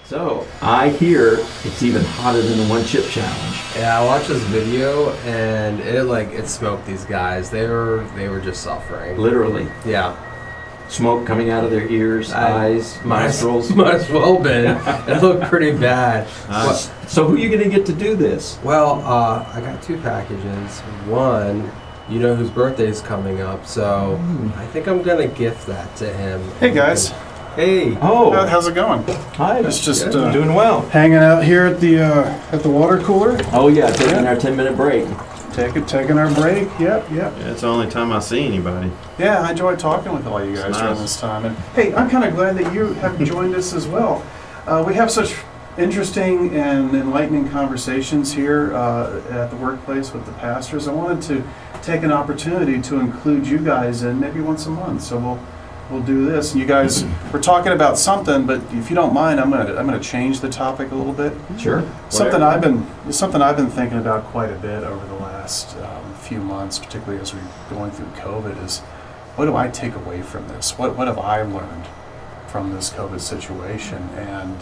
So, I hear it's even hotter than the one chip challenge. Yeah, I watched this video and it smoked these guys. They were just suffering. Literally. Yeah. Smoke coming out of their ears, eyes, nostrils. Might as well been. It looked pretty bad. So who are you going to get to do this? Well, I got 2 packages. One, you know whose birthday is coming up, so I think I'm going to gift that to him. Hey guys. Hey. Oh. How's it going? Hi. It's just doing well. hanging out here at the water cooler. Oh yeah, taking our 10-minute break. Taking our break. Yep. Yeah, it's the only time I see anybody. Yeah, I enjoy talking with all you guys during this time. And hey, I'm kind of glad that you have joined us as well. We have such interesting and enlightening conversations here at the workplace with the pastors. I wanted to take an opportunity to include you guys in maybe once a month. So we'll do this. And you guys, we're talking about something, but if you don't mind, I'm gonna change the topic a little bit. Sure. Something I've been thinking about quite a bit over the last few months, particularly as we're going through COVID, is what do I take away from this? What have I learned from this COVID situation? And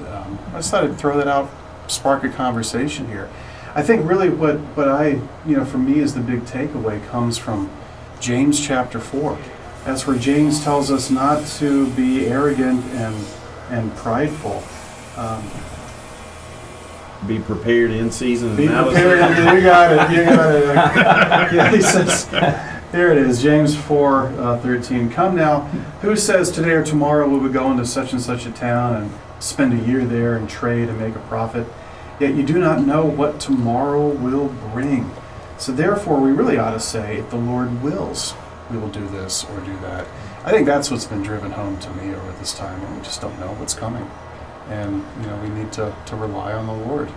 I just thought I'd throw that out, spark a conversation here. I think really what I, for me is the big takeaway comes from James chapter 4. That's where James tells us not to be arrogant and prideful. Be prepared in season. Be prepared. You got it. Yeah, he says, here it is, James 4:13. Come now, who says today or tomorrow we would go into such and such a town and spend a year there and trade and make a profit? Yet you do not know what tomorrow will bring. So therefore, we really ought to say, if the Lord wills, we will do this or do that. I think that's what's been driven home to me over this time, and we just don't know what's coming. And we need to rely on the Lord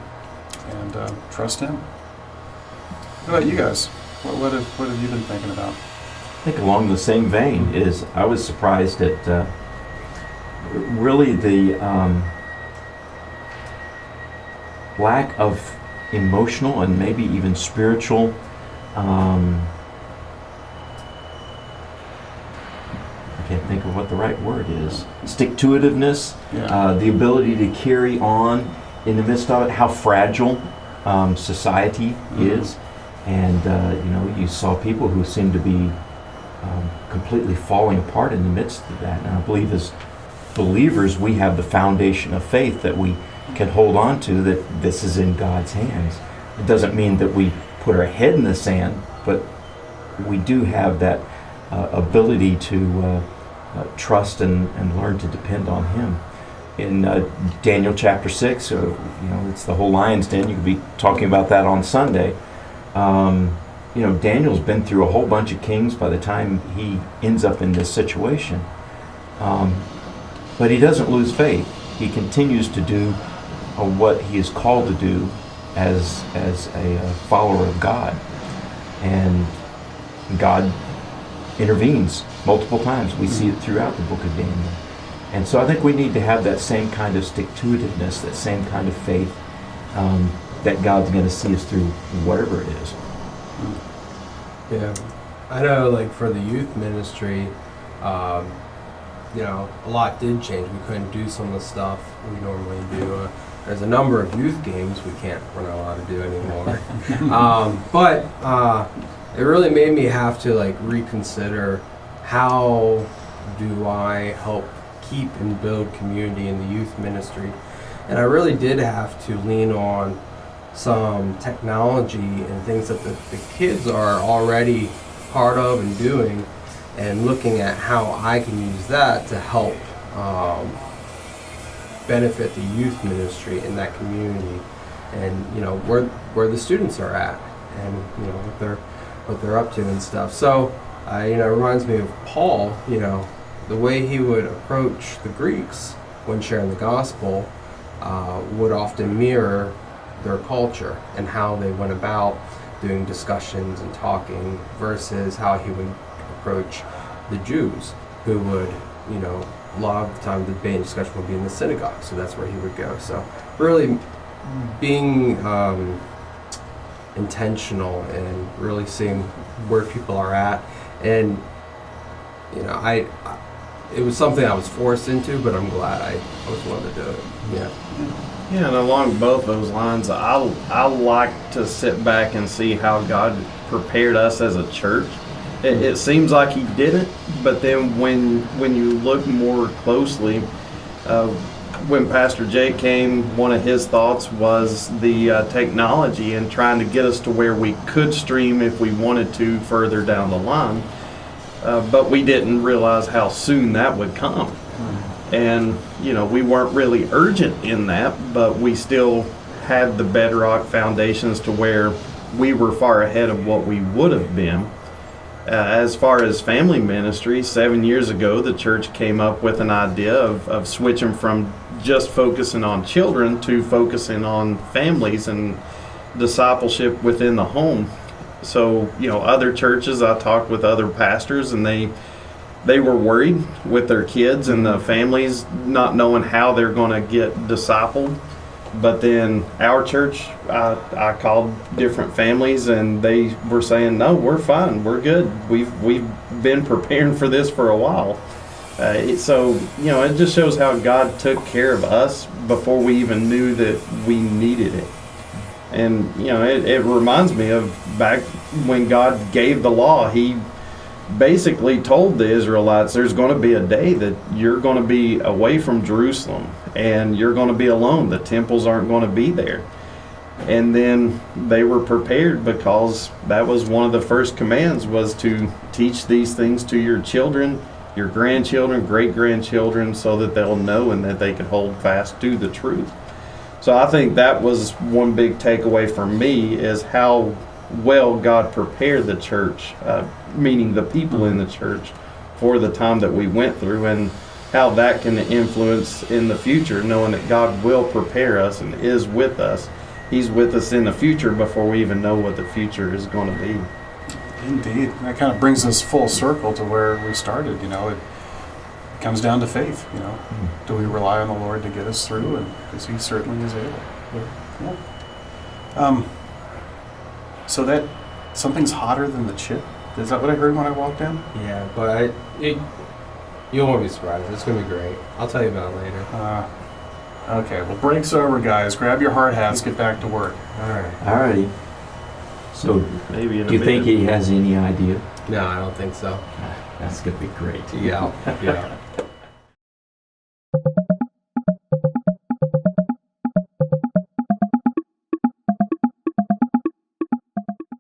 and trust Him. What about you guys? What have you been thinking about? I think along the same vein is I was surprised at really the lack of emotional and maybe even spiritual I can't think of what the right word is. Stick-to-itiveness, the ability to carry on in the midst of it, how fragile society is. And, you saw people who seemed to be completely falling apart in the midst of that. And I believe as believers, we have the foundation of faith that we can hold on to, that this is in God's hands. It doesn't mean that we put our head in the sand, but we do have that ability to trust and learn to depend on Him. In Daniel chapter 6, it's the whole lion's den. You could be talking about that on Sunday. Daniel's been through a whole bunch of kings by the time he ends up in this situation. But he doesn't lose faith. He continues to do what he is called to do as a follower of God. And God intervenes multiple times. We see it throughout the book of Daniel. And so I think we need to have that same kind of stick-to-itiveness, that same kind of faith that God's going to see us through whatever it is. Yeah. I know, for the youth ministry, a lot did change. We couldn't do some of the stuff we normally do. There's a number of youth games we're not allowed to do anymore. But it really made me have to reconsider, how do I help keep and build community in the youth ministry? And I really did have to lean on some technology and things that the kids are already part of and doing, and looking at how I can use that to help benefit the youth ministry in that community, and where the students are at, and what they're up to and stuff. So it reminds me of Paul. The way he would approach the Greeks when sharing the gospel would often mirror their culture and how they went about doing discussions and talking, versus how he would approach the Jews, who would, a lot of the time the debate and discussion would be in the synagogue, so that's where he would go. So really being intentional and really seeing where people are at, and you know, it was something I was forced into, but I'm glad I was willing to do it. Yeah. Yeah, and along both those lines, I like to sit back and see how God prepared us as a church. It seems like He didn't, but then when you look more closely, when Pastor Jay came, one of his thoughts was the technology and trying to get us to where we could stream if we wanted to further down the line. But we didn't realize how soon that would come. And, you know, we weren't really urgent in that, but we still had the bedrock foundations to where we were far ahead of what we would have been. As far as family ministry, 7 years ago, the church came up with an idea of switching from just focusing on children to focusing on families and discipleship within the home. So, you know, other churches, I talked with other pastors, and they were worried with their kids and the families not knowing how they're going to get discipled. But then our church, I called different families, and they were saying, no, we're fine, we're good. We've been preparing for this for a while. So, you know, it just shows how God took care of us before we even knew that we needed it. And, you know, it reminds me of back when God gave the law. He basically told the Israelites, there's going to be a day that you're going to be away from Jerusalem and you're going to be alone. The temples aren't going to be there. And then they were prepared, because that was one of the first commands, was to teach these things to your children, your grandchildren, great-grandchildren, so that they'll know and that they can hold fast to the truth. So I think that was one big takeaway for me, is how well God prepared the church, meaning the people in the church, for the time that we went through, and how that can influence in the future, knowing that God will prepare us and is with us. He's with us in the future before we even know what the future is going to be. Indeed. That kind of brings us full circle to where we started. You know, it comes down to faith. You know, do we rely on the Lord to get us through? And because He certainly is able. Yeah. So that something's hotter than the chip. Is that what I heard when I walked in? Yeah, but you won't be surprised. It's going to be great. I'll tell you about it later. Okay, well, break's over, guys. Grab your hard hats, get back to work. All right. Alrighty. So, Maybe in a do you think minute. he has any idea? No, I don't think so. That's going to be great. Yeah.